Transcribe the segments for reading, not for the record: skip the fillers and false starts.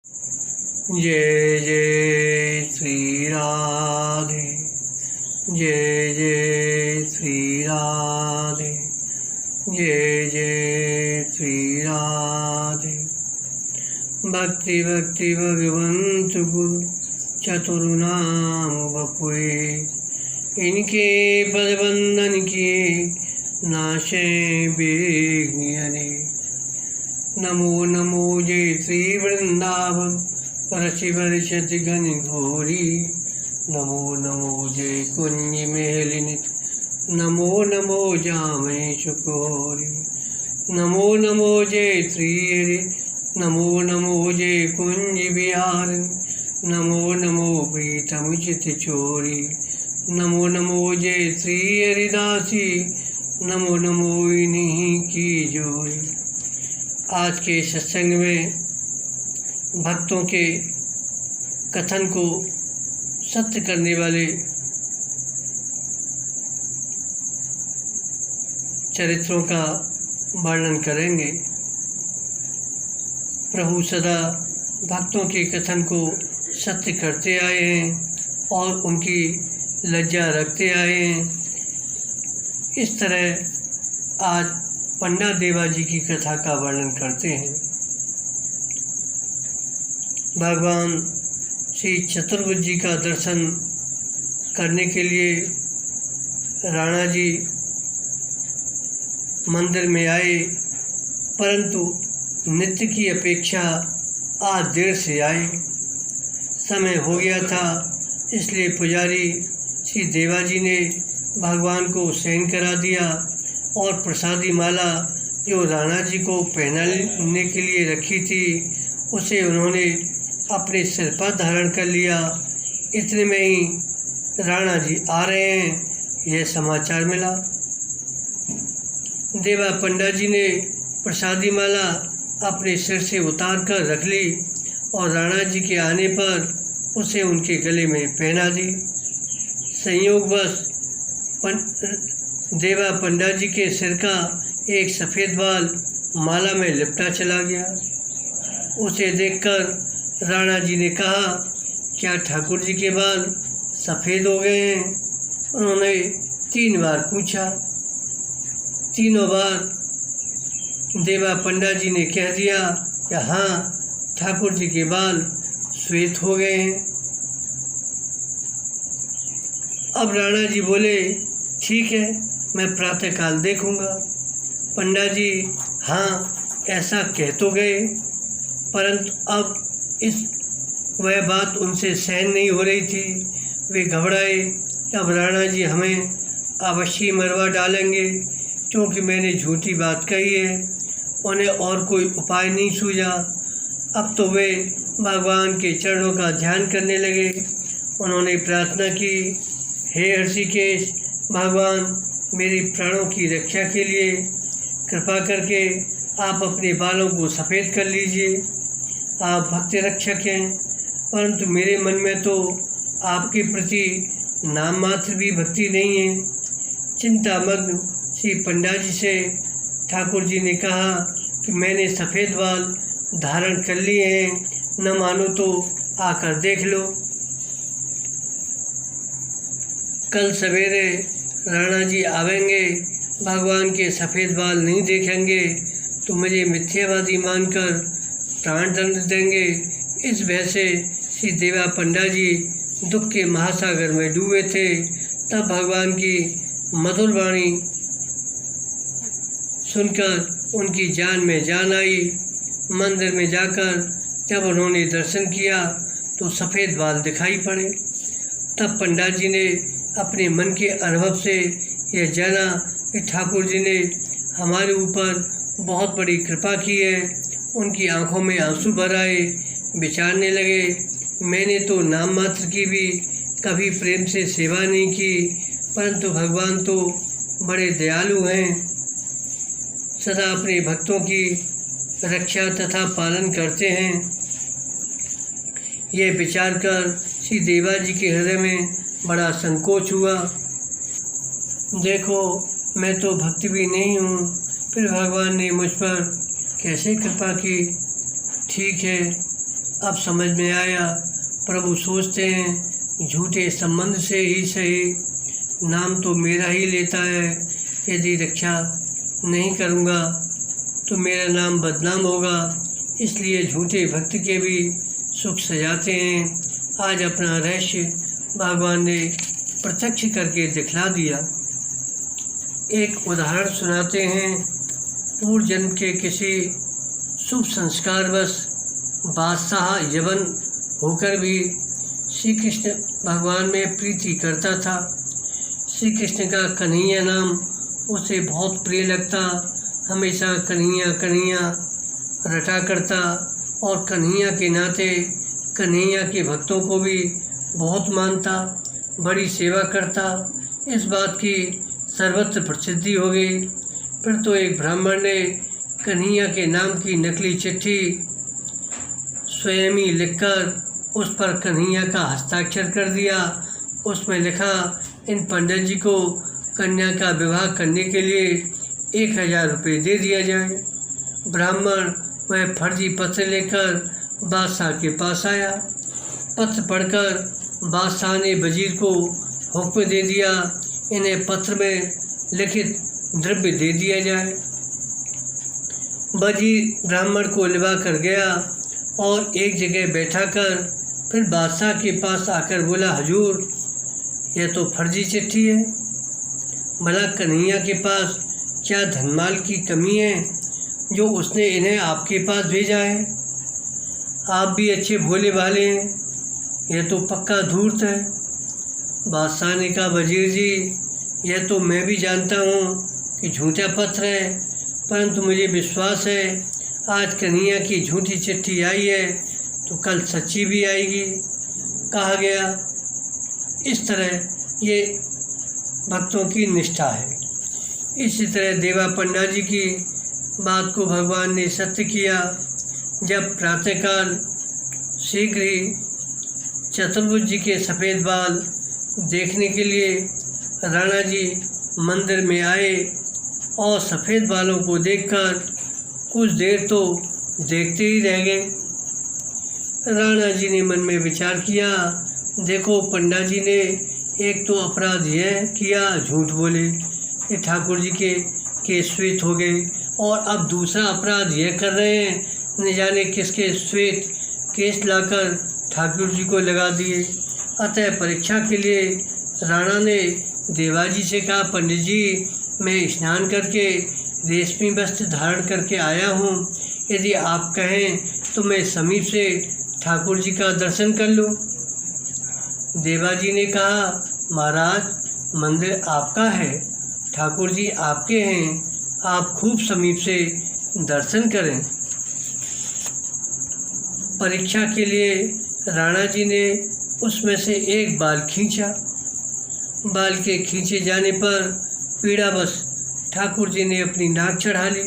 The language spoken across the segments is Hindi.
जय जय श्री राधे, जय जय श्री राधे, जय जय श्री राधे। भक्ति भक्ति भगवंत गुरु चतुर्नाम बपुए, इनके पदबंधन किए नाशे बेग्नियने। नमो नमो जय श्री वृंदावन रचि वर्षति घन घोरी। नमो नमो जय कुंज मेलिनित, नमो नमो जामय चकोरी। नमो नमो जय श्री हरि, नमो नमो जय कुंज बिहार। नमो नमो प्रीतम चित चोरी। नमो नमो जय श्री हरिदासी, नमो नमो इन्हीं की जोरी। आज के सत्संग में भक्तों के कथन को सत्य करने वाले चरित्रों का वर्णन करेंगे। प्रभु सदा भक्तों के कथन को सत्य करते आए हैं और उनकी लज्जा रखते आए हैं। इस तरह आज पंडा देवा जी की कथा का वर्णन करते हैं। भगवान श्री चतुर्भुज जी का दर्शन करने के लिए राणा जी मंदिर में आए, परंतु नित्य की अपेक्षा आज देर से आए। समय हो गया था, इसलिए पुजारी श्री देवा जी ने भगवान को शयन करा दिया और प्रसादी माला जो राणा जी को पहनाने के लिए रखी थी उसे उन्होंने अपने सिर पर धारण कर लिया। इतने में ही राणा जी आ रहे हैं, यह समाचार मिला। देवा पंडा जी ने प्रसादी माला अपने सिर से उतार कर रख ली और राणा जी के आने पर उसे उनके गले में पहना दी। संयोगवश देवा पंडा जी के सिर का एक सफ़ेद बाल माला में लिपटा चला गया। उसे देखकर राणा जी ने कहा, क्या ठाकुर जी के बाल सफ़ेद हो गए हैं? उन्होंने 3 बार पूछा। तीनों बार देवा पंडा जी ने कह दिया कि हाँ, ठाकुर जी के बाल श्वेत हो गए हैं। अब राणा जी बोले, ठीक है, मैं प्रातःकाल देखूंगा। पंडा जी हाँ ऐसा कह तो गए, परंतु अब वह बात उनसे सहन नहीं हो रही थी। वे घबराए, अब राणा जी हमें अवश्य मरवा डालेंगे क्योंकि मैंने झूठी बात कही है। उन्हें और कोई उपाय नहीं सूझा। अब तो वे भगवान के चरणों का ध्यान करने लगे। उन्होंने प्रार्थना की, हे ऋषिकेश, भगवान मेरी प्राणों की रक्षा के लिए कृपा करके आप अपने बालों को सफ़ेद कर लीजिए। आप भक्त रक्षक हैं, परंतु मेरे मन में तो आपके प्रति नाम मात्र भी भक्ति नहीं है। चिंतामग्न श्री पंडा जी से ठाकुर जी ने कहा कि मैंने सफ़ेद बाल धारण कर लिए हैं, न मानो तो आकर देख लो। कल सवेरे राणा जी आवेंगे, भगवान के सफ़ेद बाल नहीं देखेंगे तो मुझे मिथ्यावादी मानकर प्राण दंड देंगे। इस भय से श्री देवा पंडा जी दुख के महासागर में डूबे थे। तब भगवान की मधुर वाणी सुनकर उनकी जान में जान आई। मंदिर में जाकर जब उन्होंने दर्शन किया तो सफ़ेद बाल दिखाई पड़े। तब पंडा जी ने अपने मन के अनुभव से यह जाना कि ठाकुर जी ने हमारे ऊपर बहुत बड़ी कृपा की है। उनकी आंखों में आंसू भर आए, विचारने लगे, मैंने तो नाम मात्र की भी कभी प्रेम से सेवा नहीं की, परंतु भगवान तो बड़े दयालु हैं, सदा अपने भक्तों की रक्षा तथा पालन करते हैं। यह विचार कर श्री देवा जी के हृदय में बड़ा संकोच हुआ। देखो, मैं तो भक्त भी नहीं हूँ, फिर भगवान ने मुझ पर कैसे कृपा की। ठीक है, अब समझ में आया, प्रभु सोचते हैं झूठे संबंध से ही सही, नाम तो मेरा ही लेता है, यदि रक्षा नहीं करूँगा तो मेरा नाम बदनाम होगा, इसलिए झूठे भक्त के भी सुख सजाते हैं। आज अपना रहस्य भगवान ने प्रत्यक्ष करके दिखला दिया। एक उदाहरण सुनाते हैं। पूर्व जन्म के किसी शुभ संस्कारवश बादशाह यवन होकर भी श्री कृष्ण भगवान में प्रीति करता था। श्री कृष्ण का कन्हैया नाम उसे बहुत प्रिय लगता, हमेशा कन्हैया कन्हैया रटा करता और कन्हैया के नाते कन्हैया के भक्तों को भी बहुत मानता, बड़ी सेवा करता। इस बात की सर्वत्र प्रसिद्धि हो गई। फिर तो एक ब्राह्मण ने कन्हैया के नाम की नकली चिट्ठी स्वयं ही लिखकर उस पर कन्हैया का हस्ताक्षर कर दिया। उसमें लिखा, इन पंडित जी को कन्या का विवाह करने के लिए 1000 रुपये दे दिया जाए। ब्राह्मण वह फर्जी पत्र लेकर बादशाह के पास आया। पत्र पढ़कर बादशाह ने वजीर को हुक्म दे दिया, इन्हें पत्र में लिखित द्रव्य दे दिया जाए। वजीर ब्राह्मण को लिवा कर गया और एक जगह बैठाकर फिर बादशाह के पास आकर बोला, हुजूर यह तो फर्जी चिट्ठी है। भला कन्हैया के पास क्या धनमाल की कमी है जो उसने इन्हें आपके पास भेजा है? आप भी अच्छे भोले भाले हैं, यह तो पक्का धूर्त है। बादशाह ने कहा, वजीर जी यह तो मैं भी जानता हूँ कि झूठा पत्र है, परंतु मुझे विश्वास है आज कन्हैया की झूठी चिट्ठी आई है तो कल सच्ची भी आएगी। कहा गया। इस तरह ये भक्तों की निष्ठा है। इसी तरह देवा पंडा जी की बात को भगवान ने सत्य किया। जब प्रातःकाल शीघ्र ही चतुर्भुज जी के सफ़ेद बाल देखने के लिए राणा जी मंदिर में आए और सफ़ेद बालों को देखकर कुछ देर तो देखते ही रह गए। राणा जी ने मन में विचार किया, देखो पंडा जी ने एक तो अपराध यह किया, झूठ बोले, ये ठाकुर जी के श्वेत हो गए, और अब दूसरा अपराध यह कर रहे हैं, न जाने किसके श्वेत केस लाकर ठाकुर जी को लगा दिए। अतः परीक्षा के लिए राणा ने देवाजी से कहा, पंडित जी मैं स्नान करके रेशमी वस्त्र धारण करके आया हूँ, यदि आप कहें तो मैं समीप से ठाकुर जी का दर्शन कर लूँ। देवाजी ने कहा, महाराज मंदिर आपका है, ठाकुर जी आपके हैं, आप खूब समीप से दर्शन करें। परीक्षा के लिए राणा जी ने उसमें से एक बाल खींचा। बाल के खींचे जाने पर पीड़ावश ठाकुर जी ने अपनी नाक चढ़ा ली।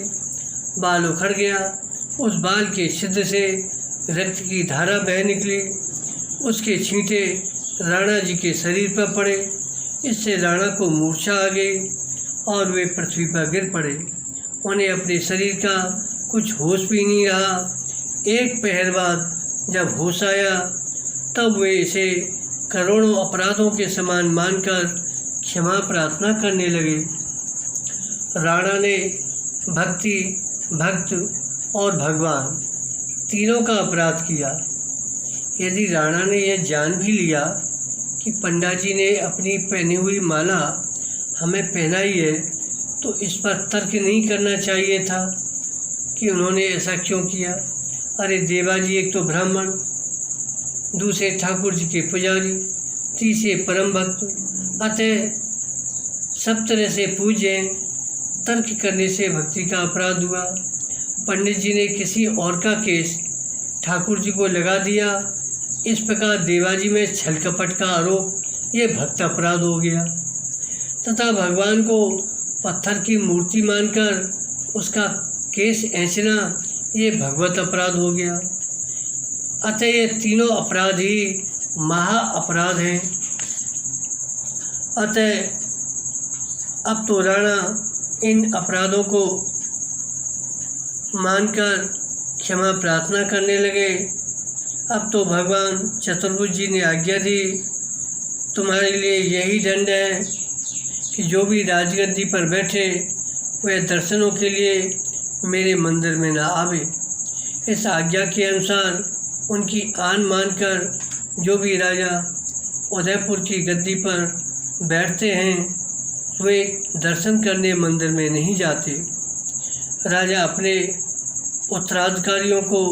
बाल उखड़ गया। उस बाल के छिद्र से रक्त की धारा बह निकली। उसके छींटे राणा जी के शरीर पर पड़े। इससे राणा को मूर्छा आ गई और वे पृथ्वी पर गिर पड़े। उन्हें अपने शरीर का कुछ होश भी नहीं रहा। एक पहर बाद जब होश आया तब वे इसे करोड़ों अपराधों के समान मानकर क्षमा प्रार्थना करने लगे। राणा ने भक्ति, भक्त और भगवान तीनों का अपराध किया। यदि राणा ने यह जान भी लिया कि पंडा जी ने अपनी पहनी हुई माला हमें पहनाई है तो इस पर तर्क नहीं करना चाहिए था कि उन्होंने ऐसा क्यों किया। अरे देवाजी एक तो ब्राह्मण, दूसरे ठाकुर जी के पुजारी, तीसरे परम भक्त, अतः सब तरह से पूज्य हैं। तर्क करने से भक्ति का अपराध हुआ। पंडित जी ने किसी और का केस ठाकुर जी को लगा दिया। इस प्रकार देवाजी में छल कपट का आरोप ये भक्त अपराध हो गया तथा भगवान को पत्थर की मूर्ति मानकर उसका केस ऐंचना ये भगवत अपराध हो गया। अतः ये तीनों अपराध ही महा अपराध हैं। अतः अब तो राणा इन अपराधों को मानकर क्षमा प्रार्थना करने लगे। अब तो भगवान चतुर्भुज जी ने आज्ञा दी, तुम्हारे लिए यही दंड है कि जो भी राजगद्दी पर बैठे वह दर्शनों के लिए मेरे मंदिर में न आवे। इस आज्ञा के अनुसार उनकी आन मानकर जो भी राजा उदयपुर की गद्दी पर बैठते हैं वे दर्शन करने मंदिर में नहीं जाते। राजा अपने उत्तराधिकारियों को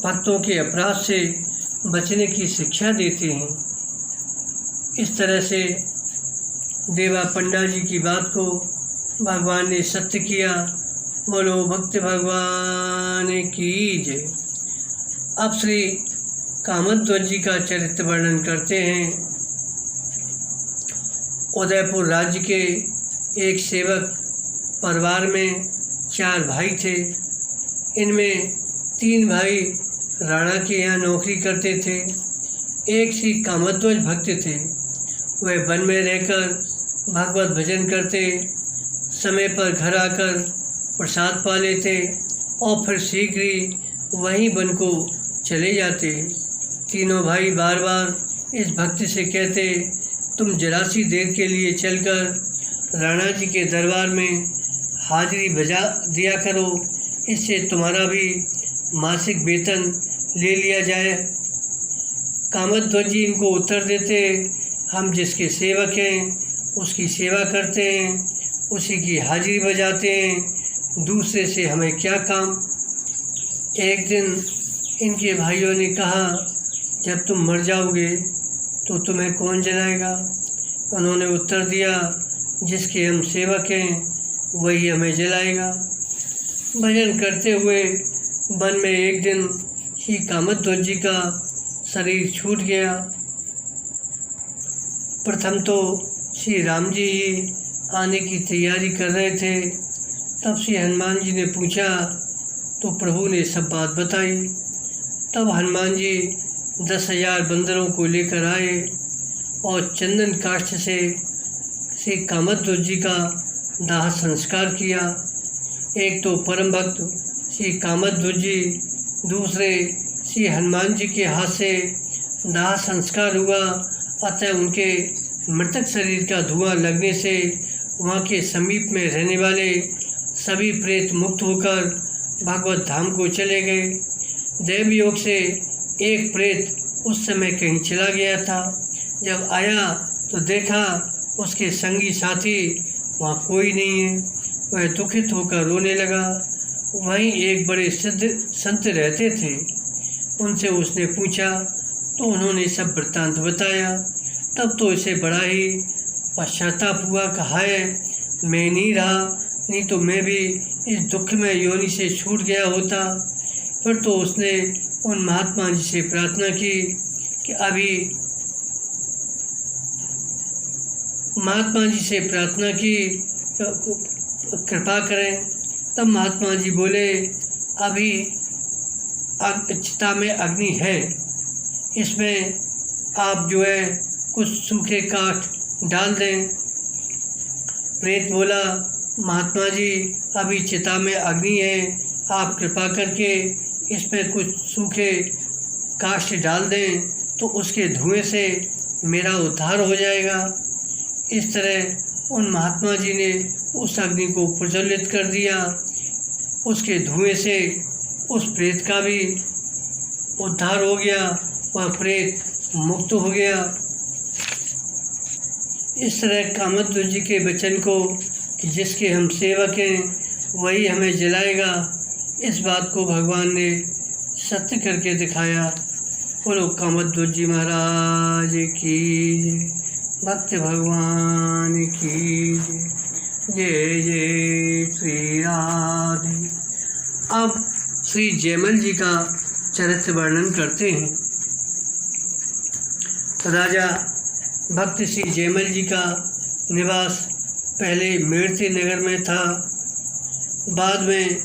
भक्तों के अपराध से बचने की शिक्षा देते हैं। इस तरह से देवा पंडा जी की बात को भगवान ने सत्य किया। बोलो भक्त भगवान की जय। अब श्री कामध्वज जी का चरित्र वर्णन करते हैं। उदयपुर राज्य के एक सेवक परिवार में 4 भाई थे। इनमें 3 भाई राणा के यहाँ नौकरी करते थे। एक श्री कामध्वज भक्त थे। वह वन में रहकर भागवत भजन करते, समय पर घर आकर प्रसाद पा लेते और फिर शीघ्र ही वहीं वन को चले जाते। तीनों भाई बार बार इस भक्त से कहते, तुम जरा सी देर के लिए चलकर राणा जी के दरबार में हाजिरी बजा दिया करो, इससे तुम्हारा भी मासिक वेतन ले लिया जाए। कामध्वज जी इनको उत्तर देते, हम जिसके सेवक हैं उसकी सेवा करते हैं, उसी की हाजिरी बजाते हैं, दूसरे से हमें क्या काम। एक दिन इनके भाइयों ने कहा, जब तुम मर जाओगे तो तुम्हें कौन जलाएगा। उन्होंने उत्तर दिया, जिसके हम सेवक हैं वही हमें जलाएगा। भजन करते हुए वन में एक दिन श्री कामध्वज जी का शरीर छूट गया। प्रथम तो श्री राम जी ही आने की तैयारी कर रहे थे। तब श्री हनुमान जी ने पूछा तो प्रभु ने सब बात बताई। तब हनुमान जी 10,000 बंदरों को लेकर आए और चंदन काष्ठ से श्री कामध्वज जी का दाह संस्कार किया। एक तो परम भक्त श्री कामध्वज जी, दूसरे श्री हनुमान जी के हाथ से दाह संस्कार हुआ। अतः उनके मृतक शरीर का धुआं लगने से वहाँ के समीप में रहने वाले सभी प्रेत मुक्त होकर भागवत धाम को चले गए। देव योग से एक प्रेत उस समय कहीं चला गया था। जब आया तो देखा उसके संगी साथी वहाँ कोई नहीं है। वह दुखित होकर रोने लगा। वहीं एक बड़े सिद्ध संत रहते थे, उनसे उसने पूछा तो उन्होंने सब वृत्तांत बताया। तब तो इसे बड़ा ही पश्चाताप हुआ। कहा है, मैं नहीं रहा, नहीं तो मैं भी इस दुख में योनि से छूट गया होता। फिर तो उसने उन महात्मा जी से प्रार्थना की कि कृपा करें। तब महात्मा जी बोले, अभी चिता में अग्नि है, इसमें आप जो है कुछ सूखे काठ डाल दें। प्रेत बोला, महात्मा जी अभी चिता में अग्नि है, आप कृपा करके इसमें कुछ सूखे काष्ठ डाल दें तो उसके धुएं से मेरा उद्धार हो जाएगा। इस तरह उन महात्मा जी ने उस अग्नि को प्रज्वलित कर दिया। उसके धुएं से उस प्रेत का भी उद्धार हो गया, वह प्रेत मुक्त हो गया। इस तरह कामध्वज जी के वचन को कि जिसके हम सेवक हैं वही हमें जलाएगा, इस बात को भगवान ने सत्य करके दिखाया। बोलो कामध्वज जी महाराज की जय, भक्त भगवान की जय। जय जय श्री राधे। अब श्री जयमल जी का चरित्र वर्णन करते हैं। राजा भक्त श्री जयमल जी का निवास पहले मेरठी नगर में था, बाद में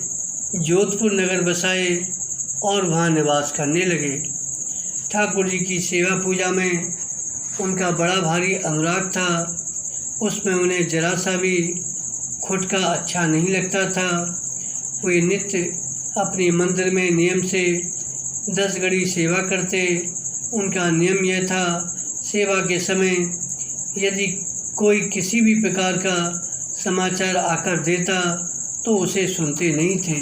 जोधपुर नगर बसाए और वहाँ निवास करने लगे। ठाकुर जी की सेवा पूजा में उनका बड़ा भारी अनुराग था। उसमें उन्हें जरा सा भी खुटका अच्छा नहीं लगता था। वे नित्य अपने मंदिर में नियम से 10 घड़ी सेवा करते। उनका नियम यह था, सेवा के समय यदि कोई किसी भी प्रकार का समाचार आकर देता तो उसे सुनते नहीं थे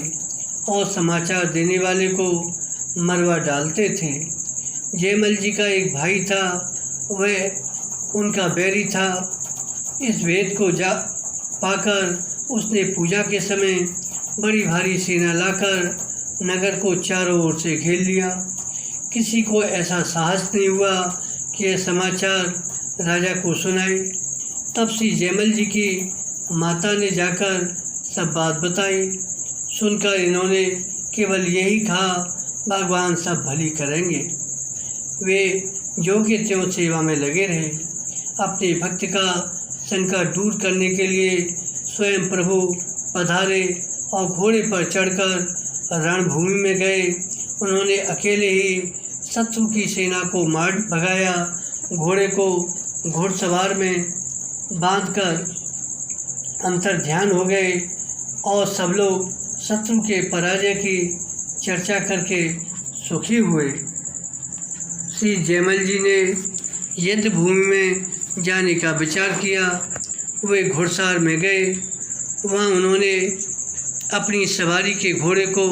और समाचार देने वाले को मरवा डालते थे। जयमल जी का एक भाई था, वह उनका बैरी था। इस भेद को पाकर उसने पूजा के समय बड़ी भारी सेना लाकर नगर को चारों ओर से घेर लिया। किसी को ऐसा साहस नहीं हुआ कि यह समाचार राजा को सुनाए। तब श्री जयमल जी की माता ने जाकर सब बात बताई। सुनकर इन्होंने केवल यही कहा, भगवान सब भली करेंगे। वे जो के त्यों सेवा में लगे रहे। अपने भक्त का संकट दूर करने के लिए स्वयं प्रभु पधारे और घोड़े पर चढ़कर रणभूमि में गए। उन्होंने अकेले ही शत्रु की सेना को मार भगाया। घोड़े को घुड़सवार में बांधकर अंतर्ध्यान हो गए और सब लोग शत्रु के पराजय की चर्चा करके सुखी हुए। श्री जयमल जी ने युद्ध भूमि में जाने का विचार किया। वे घुड़सवार में गए। वहाँ उन्होंने अपनी सवारी के घोड़े को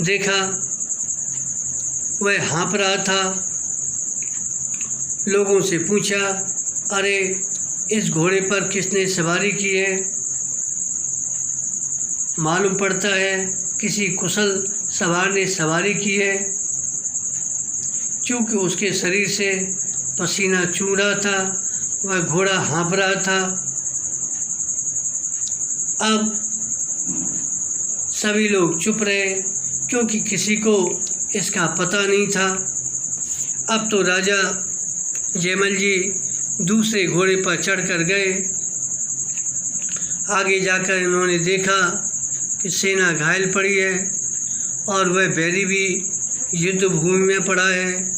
देखा, वह हाँफ रहा था। लोगों से पूछा, अरे इस घोड़े पर किसने सवारी की है? मालूम पड़ता है किसी कुशल सवार ने सवारी की है। चूँकि उसके शरीर से पसीना चूह रहा था, वह घोड़ा हाँफ रहा था। अब सभी लोग चुप रहे, क्योंकि किसी को इसका पता नहीं था। अब तो राजा जयमल जी दूसरे घोड़े पर चढ़कर गए। आगे जाकर इन्होंने देखा कि सेना घायल पड़ी है और वह बैरी भी युद्ध भूमि में पड़ा है।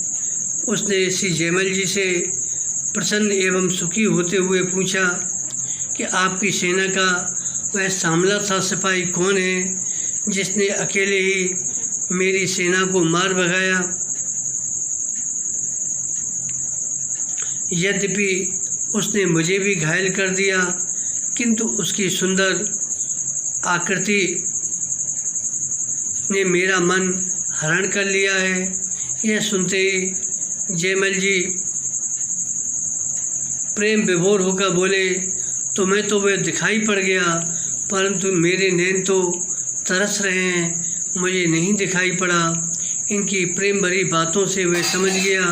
उसने श्री जयमल जी से प्रसन्न एवं सुखी होते हुए पूछा कि आपकी सेना का वह सांवला सा सिपाही कौन है जिसने अकेले ही मेरी सेना को मार भगाया? यद्यपि उसने मुझे भी घायल कर दिया, किंतु उसकी सुंदर आकृति ने मेरा मन हरण कर लिया है। यह सुनते ही जयमल जी प्रेम विभोर होकर बोले, तुम्हें तो वह दिखाई पड़ गया, परंतु मेरे नैन तो तरस रहे हैं, मुझे नहीं दिखाई पड़ा। इनकी प्रेम भरी बातों से वह समझ गया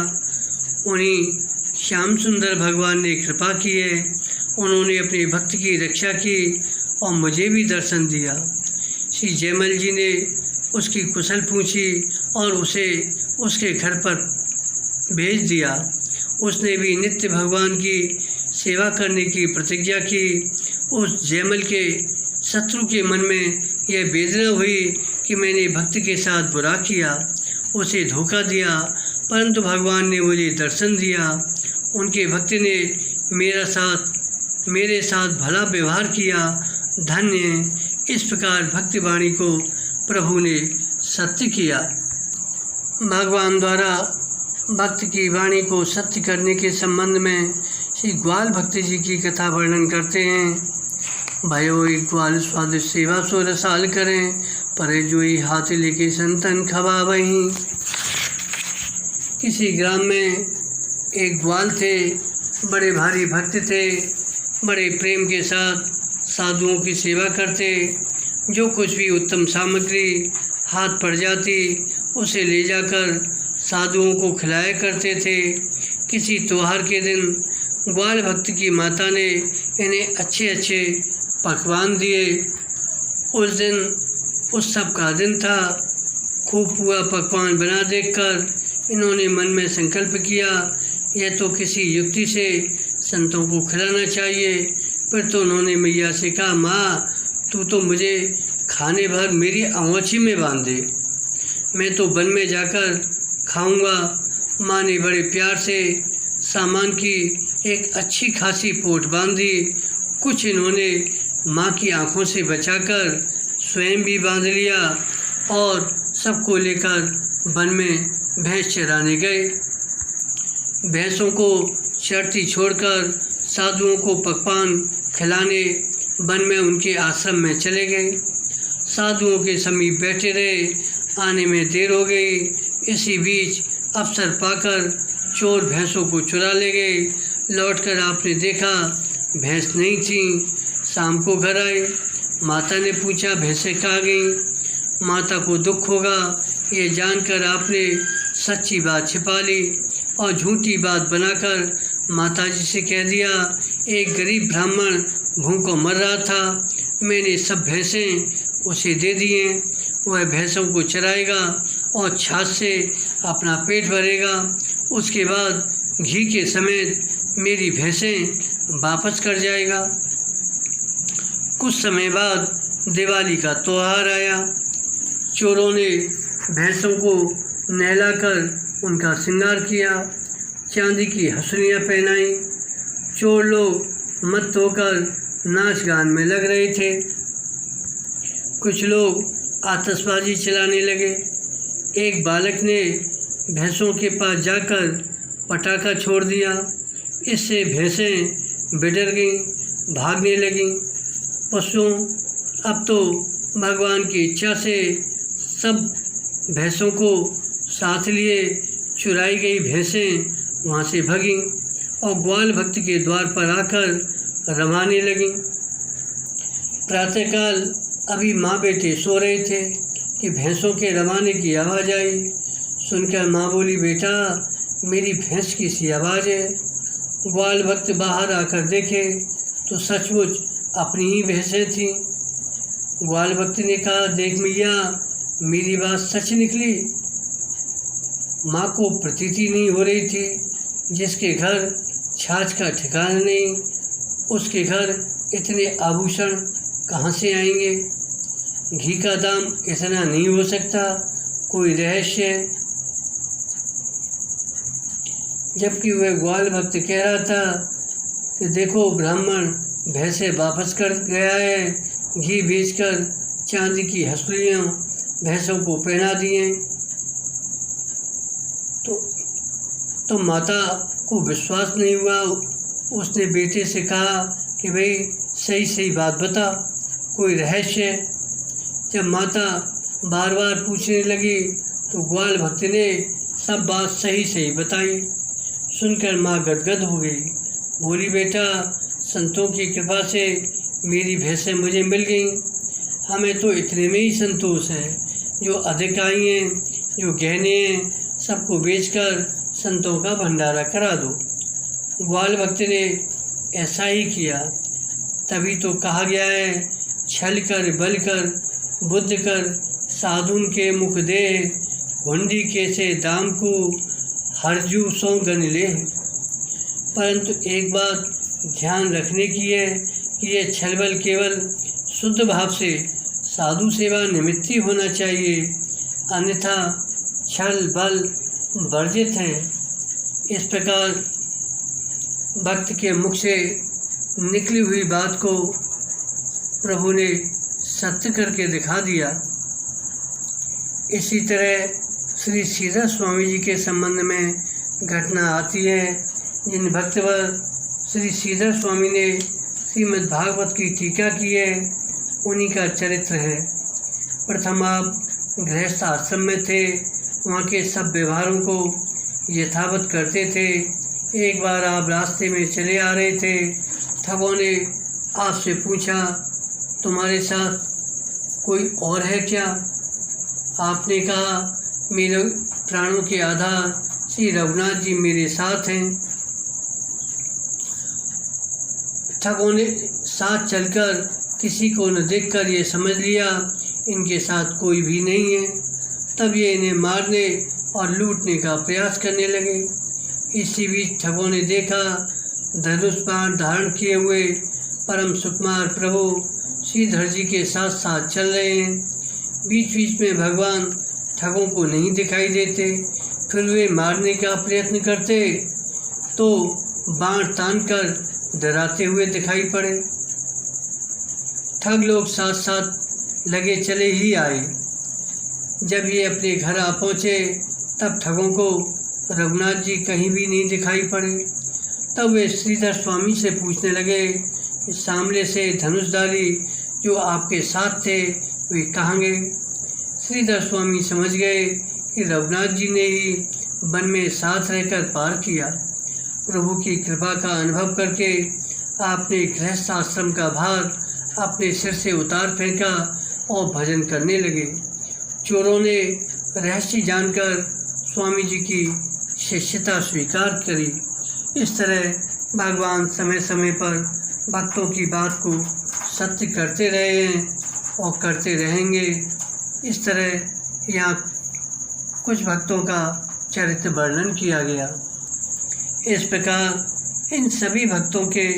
उन्हीं श्याम सुंदर भगवान ने कृपा की है। उन्होंने अपने भक्त की रक्षा की और मुझे भी दर्शन दिया। श्री जयमल जी ने उसकी कुशल पूछी और उसे उसके घर पर भेज दिया। उसने भी नित्य भगवान की सेवा करने की प्रतिज्ञा की। उस जयमल के शत्रु के मन में यह वेदना हुई कि मैंने भक्त के साथ बुरा किया, उसे धोखा दिया, परंतु भगवान ने मुझे दर्शन दिया। उनके भक्त ने मेरे साथ भला व्यवहार किया, धन्य है। इस प्रकार भक्ति वाणी को प्रभु ने सत्य किया। भगवान द्वारा भक्त की वाणी को सत्य करने के संबंध में श्री ग्वाल भक्त जी की कथा वर्णन करते हैं। भयो ग्वाल स्वादिष्ट सेवा सो रसाल करें, परे जोई हाथ लेके संतन खवा वहीं। किसी ग्राम में एक ग्वाल थे, बड़े भारी भक्त थे, बड़े प्रेम के साथ साधुओं की सेवा करते। जो कुछ भी उत्तम सामग्री हाथ पड़ जाती उसे ले जाकर साधुओं को खिलाया करते थे। किसी त्योहार के दिन ग्वाल भक्त की माता ने इन्हें अच्छे अच्छे पकवान दिए। उस दिन उत्सव का दिन था। खूब पुआ पकवान बना देखकर इन्होंने मन में संकल्प किया, यह तो किसी युक्ति से संतों को खिलाना चाहिए। फिर तो उन्होंने मैया से कहा, माँ तू तो मुझे खाने भर मेरी अंगोछी में बांध दे, मैं तो वन में जाकर खाऊंगा। माँ ने बड़े प्यार से सामान की एक अच्छी खासी पोट बांधी। कुछ इन्होंने माँ की आंखों से बचाकर स्वयं भी बांध लिया और सबको लेकर वन में भैंस चराने गए। भैंसों को चरती छोड़कर साधुओं को पकवान खिलाने वन में उनके आश्रम में चले गए। साधुओं के समीप बैठे रहे, आने में देर हो गई। इसी बीच अवसर पाकर चोर भैंसों को चुरा ले गए। लौटकर आपने देखा भैंस नहीं थी। शाम को घर आए, माता ने पूछा भैंसें कहाँ गईं। माता को दुख होगा ये जानकर आपने सच्ची बात छिपा ली और झूठी बात बनाकर माताजी से कह दिया, एक गरीब ब्राह्मण भूखों मर रहा था, मैंने सब भैंसें उसे दे दिए, वह भैंसों को चराएगा और छाछ से अपना पेट भरेगा, उसके बाद घी के समेत मेरी भैंसें वापस कर जाएगा। कुछ समय बाद दिवाली का त्योहार आया। चोरों ने भैंसों को नहलाकर उनका श्रृंगार किया, चांदी की हंसुलियाँ पहनाई। चोर लोग मत्त होकर नाच गान में लग रहे थे। कुछ लोग आतिशबाजी चलाने लगे। एक बालक ने भैंसों के पास जाकर पटाखा छोड़ दिया। इससे भैंसें बिडर गईं, भागने लगीं। पशुओं अब तो भगवान की इच्छा से सब भैंसों को साथ लिए चुराई गई भैंसें वहाँ से भगीं और ग्वाल भक्त के द्वार पर आकर रवाने लगीं। प्रातःकाल अभी माँ बेटे सो रहे थे कि भैंसों के रवाने की आवाज़ आई। सुनकर माँ बोली, बेटा मेरी भैंस की सी आवाज़ है। ग्वाल भक्त बाहर आकर देखे तो सचमुच अपनी ही भैंसें थीं। ग्वाल भक्त ने कहा, देख मैया मेरी बात सच निकली। माँ को प्रतीति नहीं हो रही थी, जिसके घर छाछ का ठिकाना नहीं उसके घर इतने आभूषण कहाँ से आएंगे। घी का दाम इतना नहीं हो सकता, कोई रहस्य है। जबकि वह ग्वाल भक्त कह रहा था कि देखो ब्राह्मण भैंसे वापस कर गया है, घी बेचकर चांदी की हंसुलियाँ भैंसों को पहना दिए। तो माता को विश्वास नहीं हुआ। उसने बेटे से कहा कि भाई सही सही बात बता, कोई रहस्य है। जब माता बार बार पूछने लगी तो ग्वाल भक्त ने सब बात सही सही बताई। सुनकर माँ गदगद हो गई, बोली, बेटा संतों की कृपा से मेरी भैंसें मुझे मिल गईं, हमें तो इतने में ही संतोष है। जो अधिक आई हैं, जो गहने हैं, सबको बेचकर संतों का भंडारा करा दो। ग्वाल भक्त ने ऐसा ही किया। तभी तो कहा गया है, छल कर बल कर बुद्ध कर साधुन के मुख दे, हुंडी के से दाम को हरजू सौ गन ले। परंतु एक बात ध्यान रखने की है कि ये छल बल केवल शुद्ध भाव से साधु सेवा निमित्त ही होना चाहिए, अन्यथा छल बल वर्जित है। इस प्रकार भक्त के मुख से निकली हुई बात को प्रभु ने सत्य करके दिखा दिया। इसी तरह श्री श्रीधर स्वामी जी के संबंध में घटना आती है। जिन भक्तवर श्री श्रीधर स्वामी ने श्रीमद् भागवत की टीका की है, उन्हीं का चरित्र है। प्रथम आप गृहस्थ आश्रम में थे, वहाँ के सब व्यवहारों को यथावत करते थे। एक बार आप रास्ते में चले आ रहे थे, ठगों ने आपसे पूछा, तुम्हारे साथ कोई और है क्या? आपने कहा, मेरे प्राणों के आधार श्री रघुनाथ जी मेरे साथ हैं। ठगों ने साथ चलकर किसी को न देखकर ये समझ लिया इनके साथ कोई भी नहीं है। तब ये इन्हें मारने और लूटने का प्रयास करने लगे। इसी बीच ठगों ने देखा धनुष बाण धारण किए हुए परम सुकुमार प्रभु श्रीधर जी के साथ साथ चल रहे हैं। बीच बीच में भगवान ठगों को नहीं दिखाई देते, फिर वे मारने का प्रयत्न करते तो बाण तानकर डराते हुए दिखाई पड़े। ठग लोग साथ साथ लगे चले ही आए। जब ये अपने घर आ पहुँचे तब ठगों को रघुनाथ जी कहीं भी नहीं दिखाई पड़े। तब वे श्रीधर स्वामी से पूछने लगे कि सामने से धनुषधारी जो आपके साथ थे वे कहाँ गए। श्रीधर स्वामी समझ गए कि रघुनाथ जी ने ही वन में साथ रहकर पार किया। प्रभु की कृपा का अनुभव करके आपने गृहस्थ आश्रम का भार अपने सिर से उतार फेंका और भजन करने लगे। चोरों ने रहस्य जानकर स्वामी जी की शिष्यता स्वीकार करी। इस तरह भगवान समय समय पर भक्तों की बात को सत्य करते रहे हैं और करते रहेंगे। इस तरह यहाँ कुछ भक्तों का चरित्र वर्णन किया गया। इस प्रकार इन सभी भक्तों के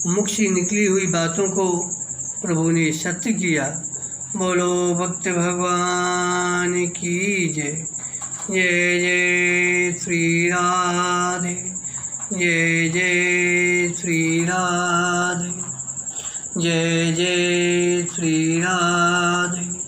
मुख से निकली हुई बातों को प्रभु ने सत्य किया। बोलो भक्त भगवान की जय। जय जय श्री राधे, जय जय श्री राधे, जय जय श्री राधे।